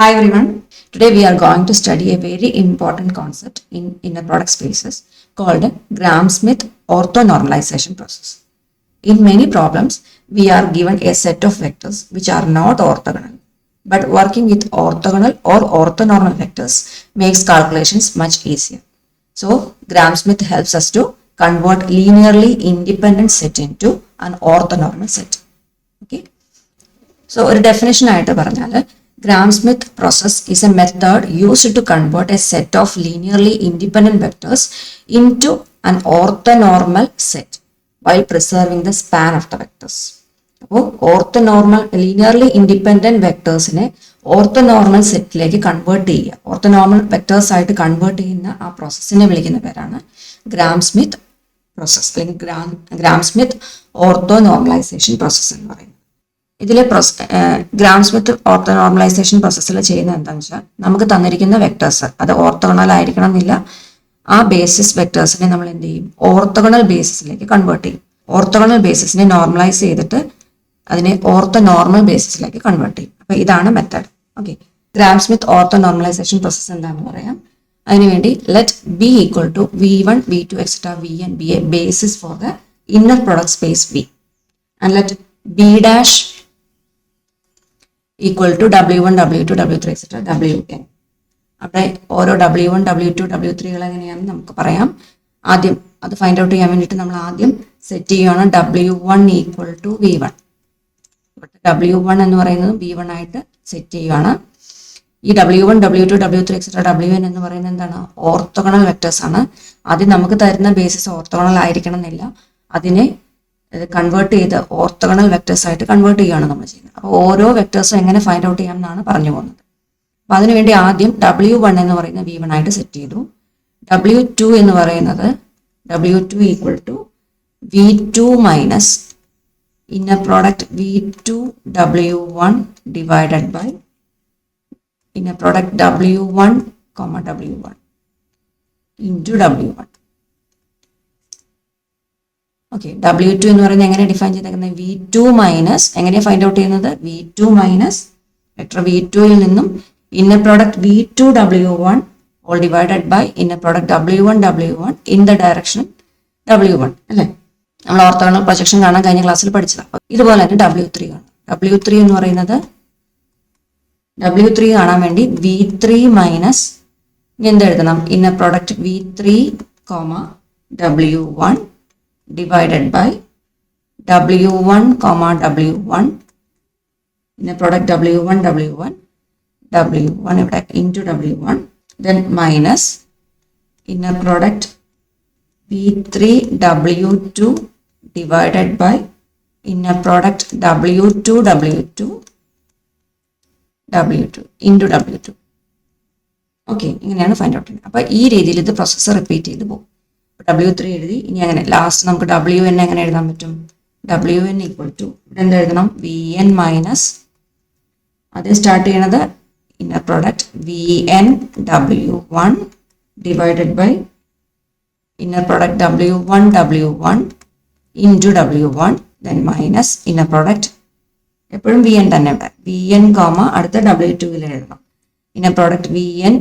Hi everyone. Today we are going to study a very important concept in inner product spaces called Gram-Smith orthonormalization process. In many problems, we are given a set of vectors which are not orthogonal. But working with orthogonal or orthonormal vectors makes calculations much easier. So Gram-Smith helps us to convert linearly independent set into an orthonormal set. Okay. So ഒരു definition ആയിട്ട് പറഞ്ഞാൽ Gram-Smith process is a method used to convert a set of linearly independent vectors into an orthonormal set while preserving the span of the vectors. അപ്പോൾ orthonormal linearly independent വെക്ടേഴ്സിനെ orthonormal സെറ്റിലേക്ക് convert ചെയ്യുക, orthonormal vectors ആയിട്ട് convert ചെയ്യുന്ന ആ പ്രോസസ്സിനെ വിളിക്കുന്ന പേരാണ് gram-Smith process അല്ലെങ്കിൽ gram-Smith orthonormalization process എന്ന് പറയുന്നത്. ഇതിലെ ഗ്രാം-സ്മിത്ത് ഓർത്തോനോർമലൈസേഷൻ പ്രോസസ്സിൽ ചെയ്യുന്നത് എന്താണെന്ന് വെച്ചാൽ നമുക്ക് തന്നിരിക്കുന്ന വെക്ടേഴ്സ് അത് ഓർത്തോഗണൽ ആയിരിക്കണം എന്നില്ല. ആ ബേസിസ് വെക്ടേഴ്സിനെ നമ്മൾ എന്ത് ചെയ്യും? ഓർത്തോഗണൽ ബേസിസിലേക്ക് കൺവേർട്ട് ചെയ്യും. ഓർത്തോഗണൽ ബേസിസിനെ നോർമലൈസ് ചെയ്തിട്ട് അതിനെ ഓർത്തോനോർമൽ ബേസിസിലേക്ക് കൺവേർട്ട് ചെയ്യും. അപ്പൊ ഇതാണ് method. Okay, Gram Schmidt orthonormalization process എന്താണെന്ന് പറയാം. അതിനുവേണ്ടി let B equal to V1, V2, etc. Vn be a basis for the inner product space V, and let B dash equal to W1, W2, W3, etc. Wn. അവിടെ ഓരോ W1, W2, W3 എങ്ങനെയാണെന്ന് നമുക്ക് പറയാം. ആദ്യം അത് find out ചെയ്യാൻ വേണ്ടിയിട്ട് നമ്മൾ ആദ്യം സെറ്റ് ചെയ്യുകയാണ് W1 equal to V1. W1 എന്ന് പറയുന്നത് V1 ആയിട്ട് സെറ്റ് ചെയ്യുകയാണ്. ഈ W1, W2, W3, etc. Wn എന്ന് പറയുന്നത് എന്താണ്? ഓർത്തോഗണൽ വെക്ടേഴ്സ് ആണ്. ആദ്യം നമുക്ക് തരുന്ന ബേസിസ് ഓർത്തോഗണൽ ആയിരിക്കണം എന്നില്ല. അതിനെ കൺവേർട്ട് ചെയ്ത് ഓർത്തോഗണൽ വെക്ടേഴ്സ് ആയിട്ട് കൺവേർട്ട് ചെയ്യുകയാണ് നമ്മൾ ചെയ്യുന്നത്. അപ്പോൾ ഓരോ വെക്ടേഴ്സും എങ്ങനെ ഫൈൻഡ് ഔട്ട് ചെയ്യാം എന്നാണ് പറഞ്ഞു പോകുന്നത്. അപ്പോൾ അതിനുവേണ്ടി ആദ്യം W1 എന്ന് പറയുന്നത് V1 ആയിട്ട് സെറ്റ് ചെയ്തു. W2 എന്ന് പറയുന്നത് W2 equal to V2 minus inner product V2 W1 divided by inner product W1, W1 into W1. Okay, W2 എന്ന് പറയുന്നത് എങ്ങനെ ഡിഫൈൻ ചെയ്തേക്കുന്നത്? V2 മൈനസ്, എങ്ങനെയാണ് ഫൈൻഡ് ഔട്ട് ചെയ്യുന്നത്? V2 മൈനസ് വെക്ടർ V2ൽ നിന്നും inner product V2 W1 all divided by inner product W1 W1 in the direction W1 അല്ലേ? നമ്മൾ ഓർത്തോഗണൽ പ്രൊജക്ഷൻ കാണാൻ കഴിഞ്ഞ ക്ലാസ്സിൽ പഠിച്ചതാണ്. ഇതുപോലെ തന്നെ W3 കാണാം. W3 എന്ന് പറയുന്നത് W3 കാണാൻ വേണ്ടി V3 മൈനസ് എന്ത് എഴുതണം? Inner product V3, W1 divided by W1, W1 inner product W1, W1 ഇവിടെ into W1, then minus inner product V3 W2 divided by inner product W2 into W2. Okay, ഇങ്ങനെയാണ് find out ചെയ്യുന്നത്. അപ്പോൾ ഈ രീതിയിൽ ഇത് process repeat ചെയ്ത് പോകും. W3 എഴുതി. ഇനി അങ്ങനെ ലാസ്റ്റ് നമുക്ക് Wn എങ്ങനെ എഴുതാൻ പറ്റും? Wn ഈക്വൽ ടു ഇവിടെ എന്ത് എഴുതണം? Vn മൈനസ് അത് സ്റ്റാർട്ട് ചെയ്യണത് inner product Vn W1 divided by inner product W1 into W1, then minus inner product എപ്പോഴും Vn തന്നെ ഇവിടെ Vn, അടുത്ത W2ൽ എഴുതണം inner product Vn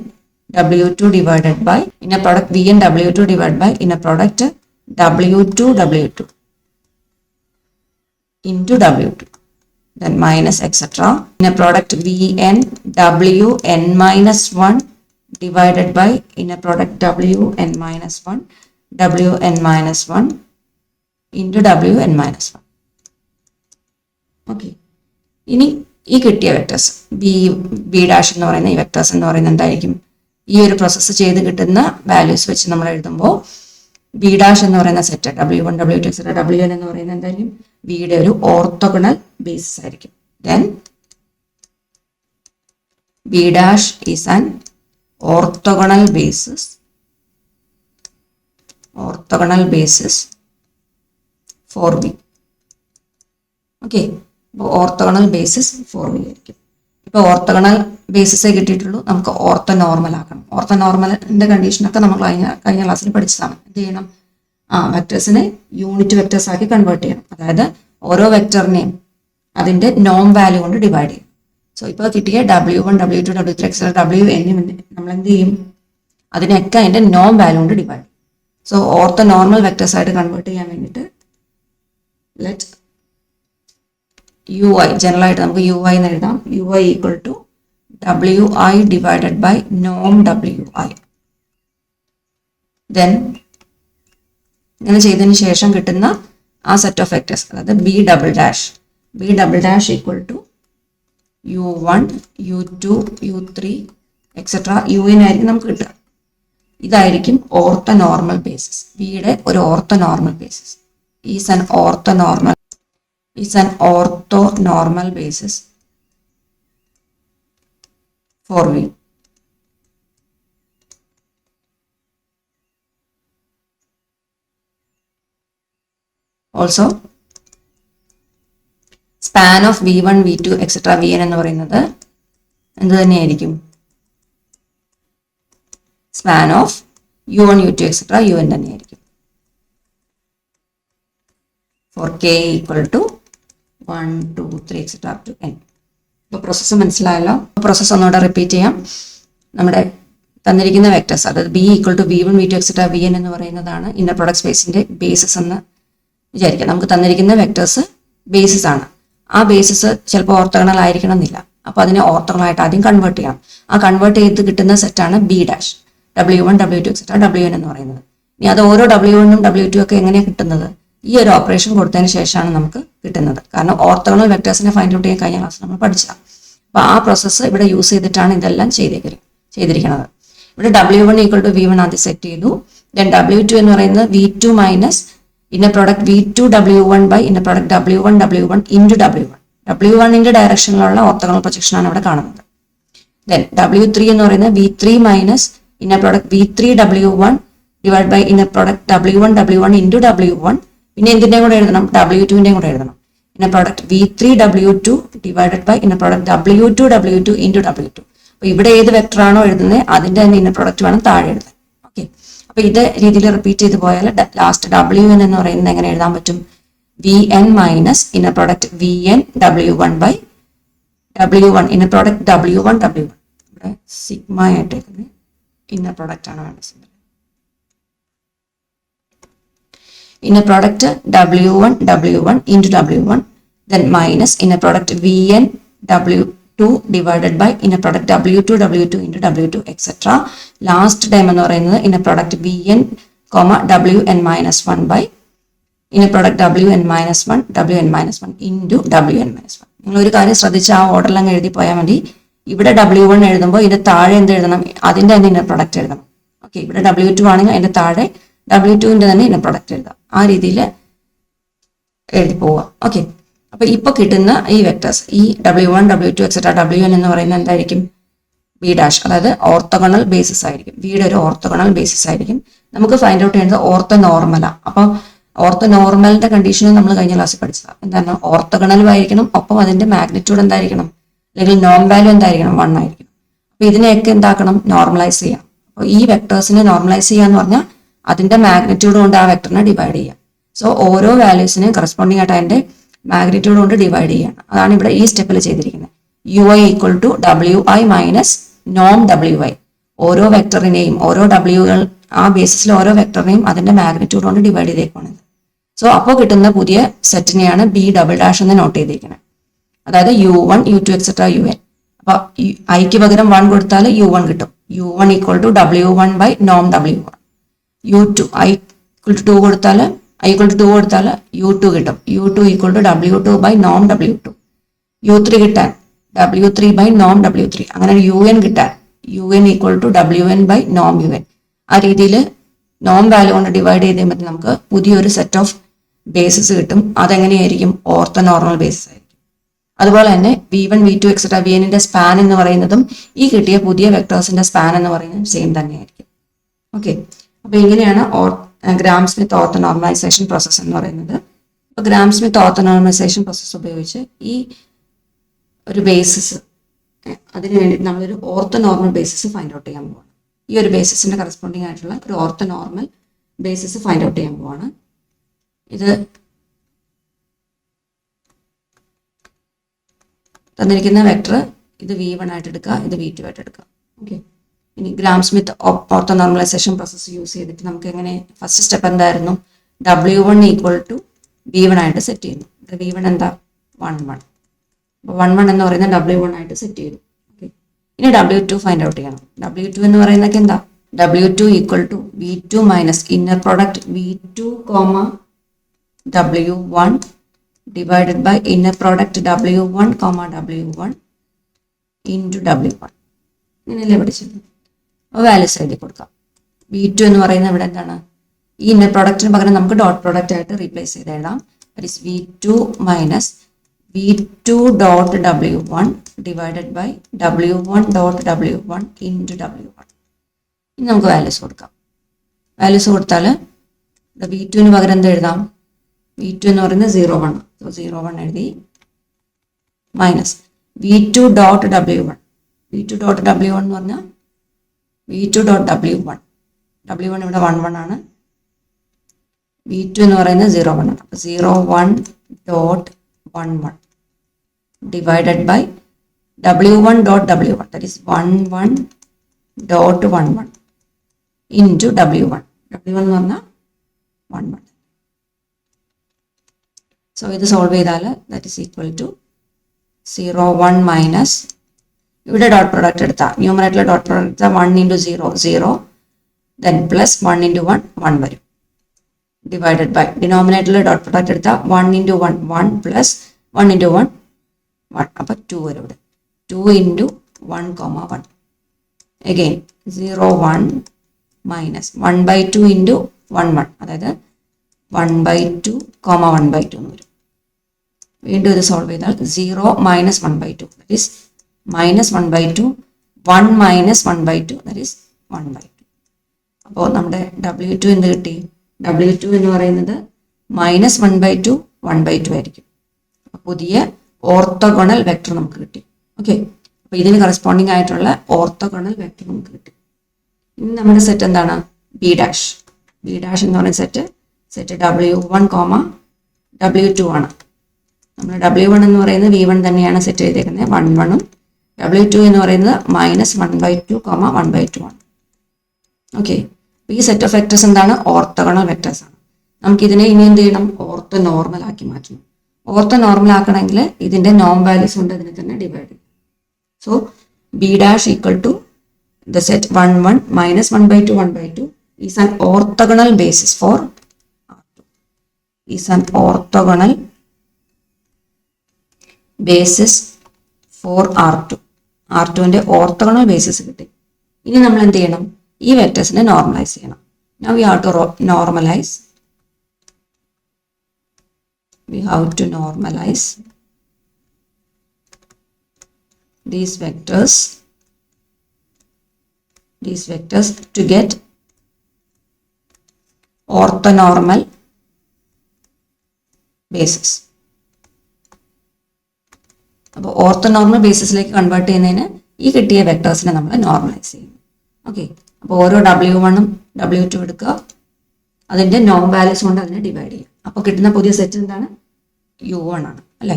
W2 divided by inner product Vn W2 divided by inner product W2 into W2, then minus etc. Inner product Vn Wn minus 1 divided by inner product Wn minus 1 into Wn minus 1. Okay. ഇനി ഈ കിട്ടിയ vectors B dash എന്ന് പറയുന്ന ഈ vectors എന്ന് പറയുന്നത് എന്തായിരിക്കും? ഈ ഒരു പ്രോസസ്സ് ചെയ്ത് കിട്ടുന്ന വാല്യൂസ് വെച്ച് നമ്മൾ എഴുതുമ്പോൾ B ഡാഷ് എന്ന് പറയുന്ന set W1, W2, etc. Wn എന്ന് പറയുന്നത് എന്തായിരിക്കും? Bയുടെ ഒരു ഓർത്തോഗണൽ ബേസിസ് ആയിരിക്കും. Then B dash is an orthogonal basis for B. Okay, അപ്പോൾ ഓർത്തോഗണൽ ബേസിസ് ഫോർ B ആയിരിക്കും. ഇപ്പോൾ ഓർത്തോഗണൽ ബേസിസേ കിട്ടിയിട്ടുള്ളൂ, നമുക്ക് ഓർത്തോനോർമൽ ആക്കണം. ഓർത്തോനോർമലിന്റെ കണ്ടീഷനൊക്കെ നമ്മൾ കഴിഞ്ഞ ക്ലാസ്സിൽ പഠിച്ചതാണ്. എന്ത് ചെയ്യണം? വെക്ടേഴ്സിനെ യൂണിറ്റ് വെക്ടേഴ്സ് ആക്കി കൺവേർട്ട് ചെയ്യണം. അതായത് ഓരോ വെക്ടറിനെയും അതിന്റെ നോം വാല്യൂ കൊണ്ട് ഡിവൈഡ് ചെയ്യും. സോ ഇപ്പോൾ കിട്ടിയ W1 W2 W3 etcetera WN നമ്മൾ എന്ത് ചെയ്യും, അതിനൊക്കെ അതിൻ്റെ നോം വാല്യൂ കൊണ്ട് ഡിവൈഡ് ചെയ്യും. സോ ഓർത്തോ നോർമൽ വെക്ടേഴ്സ് ആയിട്ട് കൺവേർട്ട് ചെയ്യാൻ വേണ്ടിയിട്ട് ലെറ്റ് UI ജനറൽ ആയിട്ട് നമുക്ക് UI എന്ന് എഴുതാം. UI equal to WI divided by നോം WI. ദെൻ ഇങ്ങനെ ചെയ്തതിന് ശേഷം കിട്ടുന്ന ആ സെറ്റ് ഓഫ് വെക്ടേഴ്സ്, അതായത് B double dash equal to U1 U2 U3 etcetera UN ആയിരിക്കും നമുക്ക് കിട്ടുക. ഇതായിരിക്കും ഓർത്തോ നോർമൽ ബേസിസ്. ബിയുടെ ഒരു orthonormal basis is an orthonormal basis for V. Also span of V1 V2 etcetera Vn എന്ന് പറയുന്നത് എന്ത് തന്നെയായിരിക്കും, span of U1 U2 etcetera UN തന്നെയായിരിക്കും. For K equal to 1 2 3 etcetera up to N. ഇപ്പോൾ process മനസ്സിലായല്ലോ. Process ഒന്നുകൂടെ repeat ചെയ്യാം. നമ്മുടെ തന്നിരിക്കുന്ന വെക്ടേഴ്സ്, അതായത് B equal to V1 V2 etcetera Vn എന്ന് പറയുന്നതാണ് ഇന്നർ പ്രൊഡക്റ്റ് സ്പേസിന്റെ ബേസിസ് എന്ന് വിചാരിക്കാം. നമുക്ക് തന്നിരിക്കുന്ന വെക്ടേഴ്സ് ബേസിസ് ആണ്. ആ ബേസിസ് ചിലപ്പോൾ ഓർത്തോഗണൽ ആയിരിക്കണം എന്നില്ല. അപ്പോൾ അതിനെ ഓർത്തോഗണലായിട്ട് ആദ്യം കൺവേർട്ട് ചെയ്യണം. ആ കൺവേർട്ട് ചെയ്ത് കിട്ടുന്ന സെറ്റാണ് B dash, W1 W2 etcetera WN എന്ന് പറയുന്നത്. ഇനി അത് ഓരോ W1 ഉം W2 ഒക്കെ എങ്ങനെയാണ് കിട്ടുന്നത്, ഈ ഒരു ഓപ്പറേഷൻ കൊടുത്തതിന് ശേഷമാണ് നമുക്ക് കിട്ടുന്നത്. കാരണം ഓർത്തോഗണൽ വെക്ടേഴ്സിനെ ഫൈൻഡ് ഔട്ട് ചെയ്യാൻ കഴിഞ്ഞ ക്ലാസ് നമ്മൾ പഠിച്ചതാണ്. അപ്പോൾ ആ പ്രോസസ്സ് ഇവിടെ യൂസ് ചെയ്തിട്ടാണ് ഇതെല്ലാം ചെയ്തിരിക്കുന്നത്. ഇവിടെ W1 ഈക്വൽ ടു V1 ആദ്യം സെറ്റ് ചെയ്തു. ദെൻ W2 എന്ന് പറയുന്നത് V2 minus inner product V2 W1 by inner product W1 into W1. W1ന്റെ ഡയറക്ഷനിലുള്ള ഓർത്തോഗണൽ പ്രൊജക്ഷൻ ആണ് ഇവിടെ കാണുന്നത്. ദെൻ W3 എന്ന് പറയുന്നത് V3 minus inner product V3 W1 divide by inner product W1 into W1. പിന്നെ എന്തിൻ്റെയും കൂടെ എഴുതണം, W2ൻ്റെയും കൂടെ എഴുതണം. Inner product V3 W2 divided by inner product W2 into W2. അപ്പോൾ ഇവിടെ ഏത് വെക്ടർ ആണോ എഴുതുന്നത് അതിൻ്റെ തന്നെ ഇന്നർ പ്രോഡക്റ്റ് വേണം താഴെ എഴുതാൻ. ഓക്കെ, അപ്പോൾ ഇത് രീതിയിൽ റിപ്പീറ്റ് ചെയ്ത് പോയാൽ ലാസ്റ്റ് WN എന്ന് പറയുന്നത് എങ്ങനെ എഴുതാൻ പറ്റും, VN minus inner product VN W1 by W1 inner product W1 ഇവിടെ സിഗ്മ ആയിട്ടേക്കുന്നത് ഇന്നർ പ്രോഡക്റ്റ് ആണ് വേണ്ടത്. inner product W1 into W1, then minus inner product VN W2 divided by inner product W2 into W2 etc. Last time എന്ന് പറയുന്നത് inner product VN, WN minus 1 by inner product WN minus 1 into WN minus 1. നിങ്ങൾ ഒരു കാര്യം ശ്രദ്ധിച്ച് ആ ഓർഡറിലങ്ങ് എഴുതി പോയാൽ മതി. ഇവിടെ W1 എഴുതുമ്പോൾ ഇത് താഴെ എന്ത് എഴുതണം, അതിൻ്റെ തന്നെ ഇന്നർ പ്രൊഡക്റ്റ് എഴുതണം. ഓക്കെ, ഇവിടെ W2 ആണെങ്കിൽ അതിൻ്റെ താഴെ W2ന്റെ തന്നെ ഇന്നർ പ്രൊഡക്റ്റ് എഴുതാം. ആ രീതിയിൽ എഴുതി പോവാം. ഓക്കെ, അപ്പൊ ഇപ്പൊ കിട്ടുന്ന ഈ വെക്ടേഴ്സ്, ഈ W1 W2 എക്സെട്ര WN എന്ന് പറയുന്നത് എന്തായിരിക്കും, B ഡാഷ്, അതായത് ഓർത്തോഗണൽ ബേസിസ് ആയിരിക്കും. ബിയുടെ ഒരു ഓർത്തോഗണൽ ബേസിസ് ആയിരിക്കും. നമുക്ക് ഫൈൻഡ് ഔട്ട് ചെയ്യുന്നത് ഓർത്തോ നോർമലാ. അപ്പൊ ഓർത്തോ നോർമലിന്റെ കണ്ടീഷനും നമ്മൾ കഴിഞ്ഞ ക്ലാസ്സിൽ പഠിച്ചതാണ്. എന്താണ്, ഓർത്തോഗണലും ആയിരിക്കണം, ഒപ്പം അതിന്റെ മാഗ്നിറ്റ്യൂഡ് എന്തായിരിക്കണം, അല്ലെങ്കിൽ നോം വാല്യൂ എന്തായിരിക്കണം, 1 ആയിരിക്കണം. അപ്പൊ ഇതിനെയൊക്കെ എന്താക്കണം, നോർമലൈസ് ചെയ്യാം. അപ്പോൾ ഈ വെക്ടേഴ്സിനെ നോർമലൈസ് ചെയ്യാന്ന് പറഞ്ഞാൽ അതിന്റെ മാഗ്നിറ്റ്യൂഡ് കൊണ്ട് ആ വെക്ടറിനെ ഡിവൈഡ് ചെയ്യാം. സോ ഓരോ വാല്യൂസിനെയും കറസ്പോണ്ടിങ് ആയിട്ട് അതിന്റെ മാഗ്നിറ്റ്യൂഡ് കൊണ്ട് ഡിവൈഡ് ചെയ്യണം. അതാണ് ഇവിടെ ഈ സ്റ്റെപ്പിൽ ചെയ്തിരിക്കുന്നത്. UI equal to WI minus നോം WI. ഓരോ വെക്ടറിനെയും, ഓരോ Wകൾ, ആ ബേസിസിലെ ഓരോ വെക്ടറിനെയും അതിന്റെ മാഗ്നിറ്റ്യൂഡ് കൊണ്ട് ഡിവൈഡ് ചെയ്തേക്കാണ്. സോ അപ്പോൾ കിട്ടുന്ന പുതിയ സെറ്റിനെയാണ് B ഡബിൾ ഡാഷ് എന്ന് നോട്ട് ചെയ്തിരിക്കുന്നത്. അതായത് U1 U2 എക്സെട്ര UN. അപ്പൊ ഐക്ക് പകരം 1 കൊടുത്താൽ U1 കിട്ടും. U1 equal to W1 by നോം W1. U2 I equal to 2 കൊടുത്താൽ U2 കിട്ടും. U2 equal to W2 by നോം W2. U3 കിട്ടാൻ W3 ബൈ നോം W3. അങ്ങനെ UN കിട്ടാൻ UN equal to WN by നോം UN. ആ രീതിയിൽ നോം വാല്യൂ കൊണ്ട് ഡിവൈഡ് ചെയ്ത് കഴിയുമ്പോൾ നമുക്ക് പുതിയൊരു സെറ്റ് ഓഫ് ബേസിസ് കിട്ടും. അതെങ്ങനെയായിരിക്കും, ഓർത്തോ നോർമൽ ബേസിസ് ആയിരിക്കും. അതുപോലെ തന്നെ V1 V2 എക്സെട്ര VNന്റെ സ്പാൻ എന്ന് പറയുന്നതും ഈ കിട്ടിയ പുതിയ വെക്ടേഴ്സിന്റെ സ്പാൻ എന്ന് പറയുന്നതും സെയിം തന്നെയായിരിക്കും. ഓക്കെ, അപ്പൊ ഇങ്ങനെയാണ് gram Smith ortho normalisation process എന്ന് പറയുന്നത്. അപ്പോൾ gram Smith ortho normalisation process ഉപയോഗിച്ച് ഈ ഒരു ബേസിസ്, അതിന് വേണ്ടി നമ്മളൊരു ortho normal basis find out ചെയ്യാൻ പോവാണ്. ഈ ഒരു ബേസിസിന്റെ കറസ്പോണ്ടിങ് ആയിട്ടുള്ള ഒരു orthonormal basis find out ചെയ്യാൻ പോവാണ്. ഇത് തന്നിരിക്കുന്ന വെക്ടർ ഇത് V1 ആയിട്ട് എടുക്കുക, ഇത് V2 ആയിട്ട് എടുക്കുക. ഓക്കെ, ഇനി gram Smith ortho normalisation process use ചെയ്തിട്ട് നമുക്ക് എങ്ങനെ ഫസ്റ്റ് സ്റ്റെപ്പ് എന്തായിരുന്നു, W1 ഈക്വൽ ടു V1 ആയിട്ട് സെറ്റ് ചെയ്യുന്നു. V1 എന്താ 11. അപ്പോൾ 11 എന്ന് പറയുന്നത് W1 ആയിട്ട് സെറ്റ് ചെയ്തു. ഓക്കെ, ഇനി W2 ഫൈൻഡ് ഔട്ട് ചെയ്യണം. W2 എന്ന് പറയുന്നതൊക്കെ എന്താ, W2 equal to V2 minus inner product V2, W1 divided by inner product W1, W1 into W1. ഇങ്ങനെയല്ലേ പഠിച്ചത്. അപ്പോൾ വാല്യൂസ് എഴുതി കൊടുക്കാം. V2 എന്ന് പറയുന്നത് ഇവിടെ എന്താണ്, ഈ ഇന്നർ പ്രോഡക്റ്റിന് പകരം നമുക്ക് ഡോട്ട് പ്രോഡക്റ്റ് ആയിട്ട് റീപ്ലേസ് ചെയ്ത് എഴുതാം. That is V2 minus V2 dot W1 divided by W1 dot W1 into W1. ഇനി നമുക്ക് വാല്യൂസ് കൊടുക്കാം. വാല്യൂസ് കൊടുത്താൽ V2ന് പകരം എന്ത് എഴുതാം, V2 എന്ന് പറയുന്നത് 0,1. സോ 0,1 എഴുതി minus V2 dot W1. V2 dot W1 എന്ന് പറഞ്ഞാൽ V2 ഡോട്ട് W1. W1 ഇവിടെ 11 ആണ്. V2 എന്ന് പറയുന്നത് 0,1 ആണ്. 0,1 dot 11 divided by W1 dot W1. That is 11 dot 11 into W1. W1 എന്ന് പറഞ്ഞാൽ 11. സോ ഇത് സോൾവ് ചെയ്താൽ that is equal to 0,1 minus ഇവിടെ ഡോട്ട് പ്രോഡക്റ്റ് എടുത്താൽ ന്യൂമറേറ്ററിൽ ഡോട്ട് പ്രോഡക്റ്റ് എടുത്താൽ 1 ഇൻറ്റു 0 0, ദെൻ പ്ലസ് 1 ഇൻറ്റു 1 1 വരും, ഡിവൈഡഡ് ബൈ ഡിനോമിനേറ്ററിൽ ഡോട്ട് പ്രോഡക്റ്റ് എടുത്താൽ 1 ഇൻറ്റു 1 1 പ്ലസ് 1 ഇൻറ്റു 1 1, അപ്പോൾ 2 വരും ഇവിടെ. 2 ഇൻറ്റു 1, 1 അഗെയിൻ 0,1 മൈനസ് 1/2 ഇൻറ്റു 1 1, അതായത് 1/2, 1/2 എന്ന് വരും. വീണ്ടും ഇത് സോൾവ് ചെയ്താൽ 0 minus 1/2 that is minus 1/2, 1 minus 1/2 that is 1/2. അപ്പോൾ നമ്മുടെ W2 എന്ത് കിട്ടി, W2 എന്ന് പറയുന്നത് മൈനസ് 1/2 1/2 ആയിരിക്കും. പുതിയ ഓർത്തോഗണൽ വെക്ടർ നമുക്ക് കിട്ടി. ഓക്കെ, അപ്പോൾ ഇതിന് കറസ്പോണ്ടിങ് ആയിട്ടുള്ള ഓർത്തോഗണൽ വെക്ടർ നമുക്ക് കിട്ടി. ഇനി നമ്മുടെ സെറ്റ് എന്താണ്, B ഡാഷ്. B ഡാഷ് എന്ന് പറയുന്ന സെറ്റ് W1, W2 ആണ്. നമ്മൾ W1 എന്ന് പറയുന്നത് V1 തന്നെയാണ് സെറ്റ് ചെയ്തേക്കുന്നത്, 1 1ഉം. W2 എന്ന് പറയുന്നത് മൈനസ് 1/2, 1/2 ആണ്. ഓക്കെ, ഈ സെറ്റ് ഓഫ് വെക്ടേഴ്സ് എന്താണ്, ഓർത്തോഗണൽ വെക്ടേഴ്സ് ആണ്. നമുക്കിതിനെ ഇനി എന്ത് ചെയ്യണം, ഓർത്തോ നോർമൽ ആക്കി മാറ്റണം. ഓർത്തോ നോർമൽ ആക്കണമെങ്കിൽ ഇതിന്റെ നോം വാല്യൂസ് കൊണ്ട് ഇതിനെ തന്നെ ഡിവൈഡ് ചെയ്യും. So B dash equal to the set 1 1 minus 1/2 1/2 is an orthogonal basis for R2. Is an orthogonal basis for R2. R2ന്റെ ഓർത്തോഗണൽ ബേസിസ് കിട്ടി. ഇനി നമ്മൾ എന്ത് ചെയ്യണം, ഈ വെക്ടേഴ്സിനെ നോർമലൈസ് ചെയ്യണം. Now we have to normalize. We have to normalize these vectors to get orthonormal basis. അപ്പോൾ ഓർത്തോനോർമൽ ബേസിസിലേക്ക് കൺവേർട്ട് ചെയ്യുന്നതിന് ഈ കിട്ടിയ വെക്ടേഴ്സിനെ നമ്മൾ നോർമലൈസ് ചെയ്യും. ഓക്കെ, അപ്പോൾ ഓരോ W1ഉം W2 എടുക്കുക, അതിൻ്റെ നോം വാല്യൂസ് കൊണ്ട് അതിനെ ഡിവൈഡ് ചെയ്യുക. അപ്പോൾ കിട്ടുന്ന പുതിയ സെറ്റ് എന്താണ്, U1 ആണ് അല്ലേ.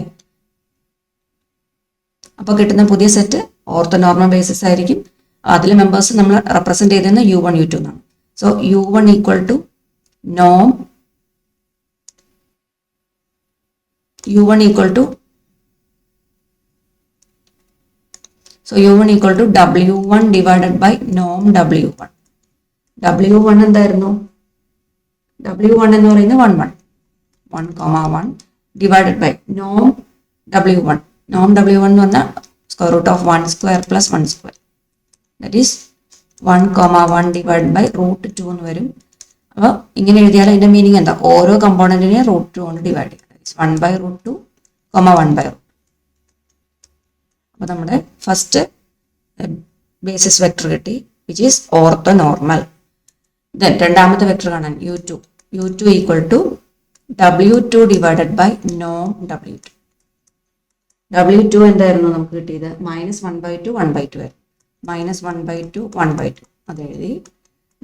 അപ്പോൾ കിട്ടുന്ന പുതിയ സെറ്റ് ഓർത്തോനോർമൽ ബേസിസ് ആയിരിക്കും. അതിലെ മെമ്പേഴ്സ് നമ്മൾ റെപ്രസെന്റ് ചെയ്തത് U1 U2 എന്നാണ്. സോ U1 ഈക്വൽ ടു നോം, U1 equal to W1 divided by നോം W1. W1 എന്തായിരുന്നു, W1 എന്ന് പറയുന്നത് 1 1 ഡിവൈഡഡ് ബൈ നോം W1. നോം W1 എന്ന് പറഞ്ഞാൽ square root of 1 square plus 1 square. That is 1, 1 divided by root 2 എന്ന് വരും. അപ്പോൾ ഇങ്ങനെ എഴുതിയാൽ അതിൻ്റെ മീനിങ് എന്താ, ഓരോ കമ്പോണൻറ്റിനെ √2 കൊണ്ട് ഡിവൈഡ് ചെയ്യുക. 1/√2, 1/√2. അപ്പോൾ നമ്മുടെ ഫസ്റ്റ് ബേസിസ് വെക്ടർ കിട്ടി, വിച്ച് ഈസ് ഓർത്തോനോർമൽ. ദെൻ രണ്ടാമത്തെ വെക്ടർ കാണാൻ U2 equal to W2 divided by നോം W2. W2 എന്തായിരുന്നു നമുക്ക് കിട്ടിയത്, മൈനസ് 1/2 1/2 വരും. മൈനസ് 1/2 1/2 അത് എഴുതി,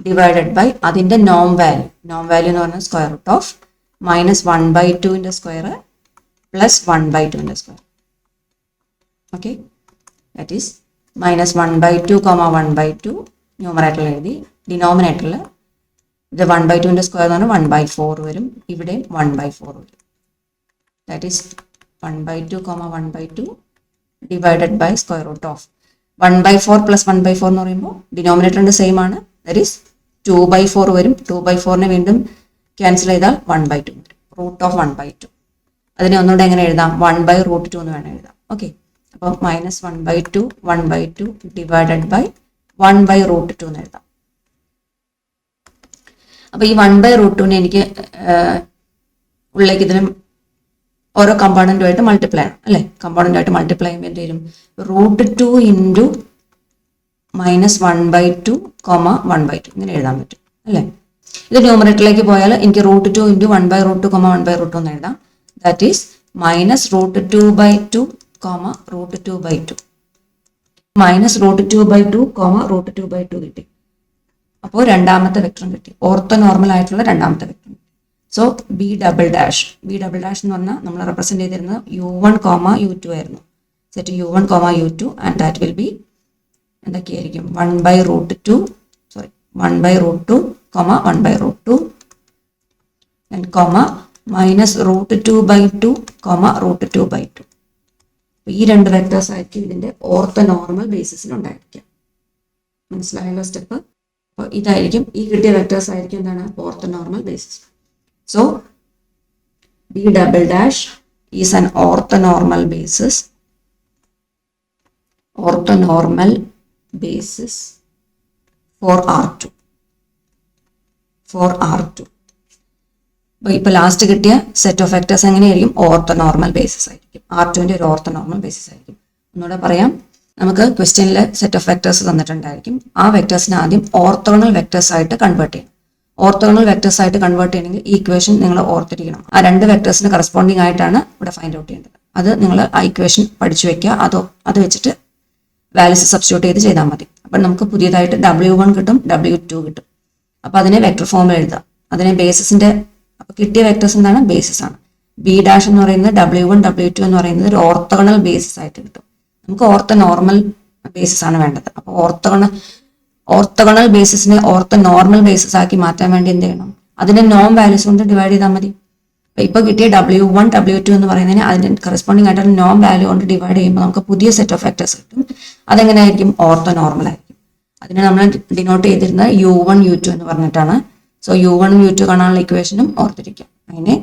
ഡിവൈഡഡ് ബൈ അതിൻ്റെ നോം വാല്യൂ എന്ന് പറഞ്ഞാൽ സ്ക്വയർ റൂട്ട് ഓഫ് മൈനസ് 1/2ൻ്റെ സ്ക്വയർ പ്ലസ് 1/2ൻ്റെ സ്ക്വയർ. ഓക്കെ, ദാറ്റ് ഈസ് -1/2, 1/2 ന്യൂമറേറ്ററിൽ എഴുതി. ഡിനോമിനേറ്ററിൽ ഇത് 1/2ന്റെ സ്ക്വയർ എന്ന് പറഞ്ഞാൽ 1/4 വരും. ഇവിടെയും 1/4 വരും. That is 1/2, 1/2 divided by square root of 1/4 plus 1/4 എന്ന് പറയുമ്പോൾ ഡിനോമിനേറ്ററിന്റെ സെയിം ആണ്. ദാറ്റ് ഈസ് 2/4 വരും. 2/4നെ വീണ്ടും ക്യാൻസൽ ചെയ്താൽ 1/2 വരും. Root of 1/2. അതിനെ ഒന്നുകൂടെ എങ്ങനെ എഴുതാം? 1/√2 എന്ന് വേണം എഴുതാം. ഓക്കെ, അപ്പോൾ -1/2 ഡിവൈഡഡ് ബൈ 1/√2 എന്ന് എഴുതാം. അപ്പോൾ ഈ 1/√2നെ എനിക്ക് ഉള്ളിലേക്ക് ഇതിനും ഓരോ കമ്പോണന്റുമായിട്ട് മൾട്ടിപ്ലൈ ആണ് അല്ലേ? കമ്പോണന്റുമായിട്ട് മൾട്ടിപ്ലൈ ചെയ്യുമ്പോൾ എന്ത് വരും? √2 ഇൻറ്റു -1/2, 1/2 ഇങ്ങനെ എഴുതാൻ പറ്റും അല്ലേ? ഇത് ന്യൂമറേറ്ററിലേക്ക് പോയാൽ എനിക്ക് √2 ഇൻറ്റു 1/√2, 1/√2 എന്ന് എഴുതാം. ദാറ്റ് ഈസ് -√2/2, √2/2 -√2/2, √2/2 കിട്ടി. അപ്പോൾ രണ്ടാമത്തെ വെക്ടറും കിട്ടി. ഓർത്തോ നോർമൽ ആയിട്ടുള്ള രണ്ടാമത്തെ vector. So B double dash എന്ന് പറഞ്ഞാൽ നമ്മൾ റെപ്രസെന്റ് ചെയ്തിരുന്നത് u1, u2 ആയിരുന്നു. Set u1, u2 and that will be എന്തൊക്കെയായിരിക്കും? 1/√2, 1/√2, 1/√2 ആൻഡ് -√2/2, √2/2. ഈ രണ്ട് വെക്ടേഴ്സ് ആയിരിക്കും ഇതിന്റെ ഓർത്തോ നോർമൽ ബേസിസിൽ ഉണ്ടായിരിക്കുക. മനസ്സിലായല്ലോ സ്റ്റെപ്പ്? അപ്പോൾ ഇതായിരിക്കും ഈ കിട്ടിയ വെക്ടേഴ്സ് ആയിരിക്കും എന്താണ്? Ortho normal basis. So B double dash is an orthonormal basis. Orthonormal basis for R2. അപ്പോൾ ഇപ്പോൾ ലാസ്റ്റ് കിട്ടിയ സെറ്റ് ഓഫ് വെക്ടേഴ്സ് എങ്ങനെയായിരിക്കും? ഓർത്തോനോർമൽ ബേസിസ് ആയിരിക്കും. R2ന്റെ ഒരു ഓർത്തോനോർമൽ ബേസിസ് ആയിരിക്കും. ഒന്നുകൂടെ പറയാം, നമുക്ക് ക്വസ്റ്റ്യനിൽ സെറ്റ് ഓഫ് വെക്ടേഴ്സ് തന്നിട്ടുണ്ടായിരിക്കും. ആ വെക്ടേഴ്സിനെ ആദ്യം ഓർത്തോഗണൽ വെക്ടേഴ്സ് ആയിട്ട് കൺവേർട്ട് ചെയ്യണം. ഓർത്തോഗണൽ വെക്ടേഴ്സ് ആയിട്ട് കൺവേർട്ട് ചെയ്യണമെങ്കിൽ ഈ ഇക്വേഷൻ നിങ്ങൾ ഓർത്തിരിക്കണം. ആ രണ്ട് വെക്ടേഴ്സിന് കറസ്പോണ്ടിങ് ആയിട്ടാണ് ഇവിടെ ഫൈൻഡ് ഔട്ട് ചെയ്യേണ്ടത്. അത് നിങ്ങൾ ആ ഇക്വേഷൻ പഠിച്ചു വെക്കുക. അത് വെച്ചിട്ട് വാല്യൂസ് സബ്സ്റ്റിറ്റ്യൂട്ട് ചെയ്ത് ചെയ്താൽ മതി. അപ്പം നമുക്ക് പുതിയതായിട്ട് W1 കിട്ടും, W2 കിട്ടും. അപ്പം അതിനെ വെക്ടർ ഫോമിൽ എഴുതാം. അതിനെ ബേസിസിന്റെ അപ്പൊ കിട്ടിയ വെക്ടേഴ്സ് എന്താണ്? ബേസിസ് ആണ്. ബി ഡാഷ് എന്ന് പറയുന്നത് W1, W2 എന്ന് പറയുന്നത് ഒരു ഓർത്തോഗണൽ ബേസിസ് ആയിട്ട് കിട്ടും. നമുക്ക് ഓർത്തോ നോർമൽ ബേസിസ് ആണ് വേണ്ടത്. അപ്പോൾ ഓർത്തോഗണൽ ബേസിസിനെ ഓർത്തോ നോർമൽ ബേസിസ് ആക്കി മാറ്റാൻ വേണ്ടി എന്ത് ചെയ്യണം? അതിനെ നോം വാല്യൂസ് കൊണ്ട് ഡിവൈഡ് ചെയ്താൽ മതി. ഇപ്പൊ കിട്ടിയ W1, W2 എന്ന് പറയുന്നതിന് അതിന്റെ കറസ്പോണ്ടിങ് ആയിട്ട് നോം വാല്യൂ കൊണ്ട് ഡിവൈഡ് ചെയ്യുമ്പോൾ നമുക്ക് പുതിയ സെറ്റ് ഓഫ് വെക്ടേഴ്സ് കിട്ടും. അതെങ്ങനെയായിരിക്കും? ഓർത്തോ നോർമൽ ആയിരിക്കും. അതിനെ നമ്മൾ ഡിനോട്ട് ചെയ്തിരുന്നത് U1, U2 എന്ന് പറഞ്ഞിട്ടാണ്. സോ U1, U2 കാണാനുള്ള ഇക്വേഷനും ഓർത്തിരിക്കാം. അതിനെ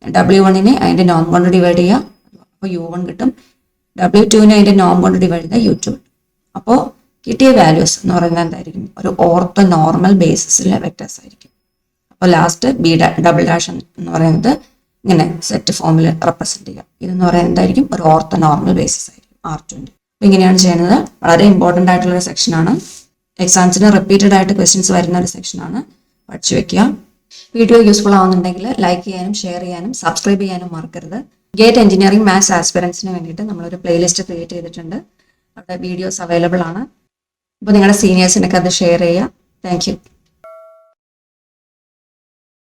W1നെ അതിന്റെ നോം കൊണ്ട് ഡിവൈഡ് ചെയ്യുക. അപ്പോൾ U1 കിട്ടും. W2നെ അതിന്റെ നോം കൊണ്ട് ഡിവൈഡ് ചെയ്താൽ U2 കിട്ടും. അപ്പോൾ കിട്ടിയ വാല്യൂസ് എന്ന് പറയുന്നത് എന്തായിരിക്കും? ഒരു ഓർത്തോ നോർമൽ ബേസിസിലെ വെക്ടേഴ്സ് ആയിരിക്കും. അപ്പോൾ ലാസ്റ്റ് ബി ഡബിൾ ഡാഷ് എന്ന് പറയുന്നത് ഇങ്ങനെ സെറ്റ് ഫോമിൽ റെപ്രസെന്റ് ചെയ്യുക. ഇതെന്ന് പറയുന്നത് എന്തായിരിക്കും? ഒരു ഓർത്തോ നോർമൽ ബേസിസ് ആയിരിക്കും R2ന്റെ. അപ്പോൾ ഇങ്ങനെയാണ് ചെയ്യുന്നത്. വളരെ ഇമ്പോർട്ടൻ്റ് ആയിട്ടുള്ള ഒരു സെക്ഷനാണ്. എക്സാംസിന് റിപ്പീറ്റഡ് ആയിട്ട് ക്വസ്റ്റ്യൻസ് വരുന്ന ഒരു സെക്ഷനാണ്. പഠിച്ചു വെക്കുക. വീഡിയോ യൂസ്ഫുൾ ആവുന്നുണ്ടെങ്കിൽ ലൈക്ക് ചെയ്യാനും ഷെയർ ചെയ്യാനും സബ്സ്ക്രൈബ് ചെയ്യാനും മറക്കരുത്. ഗേറ്റ് എഞ്ചിനീയറിംഗ് മാത്സ് ആസ്പിറൻസിന് വേണ്ടിയിട്ട് നമ്മളൊരു പ്ലേലിസ്റ്റ് ക്രിയേറ്റ് ചെയ്തിട്ടുണ്ട്. അവിടെ വീഡിയോസ് അവൈലബിൾ ആണ്. അപ്പോൾ നിങ്ങളുടെ സീനിയേഴ്സിനൊക്കെ അത് ഷെയർ ചെയ്യുക. Thank you.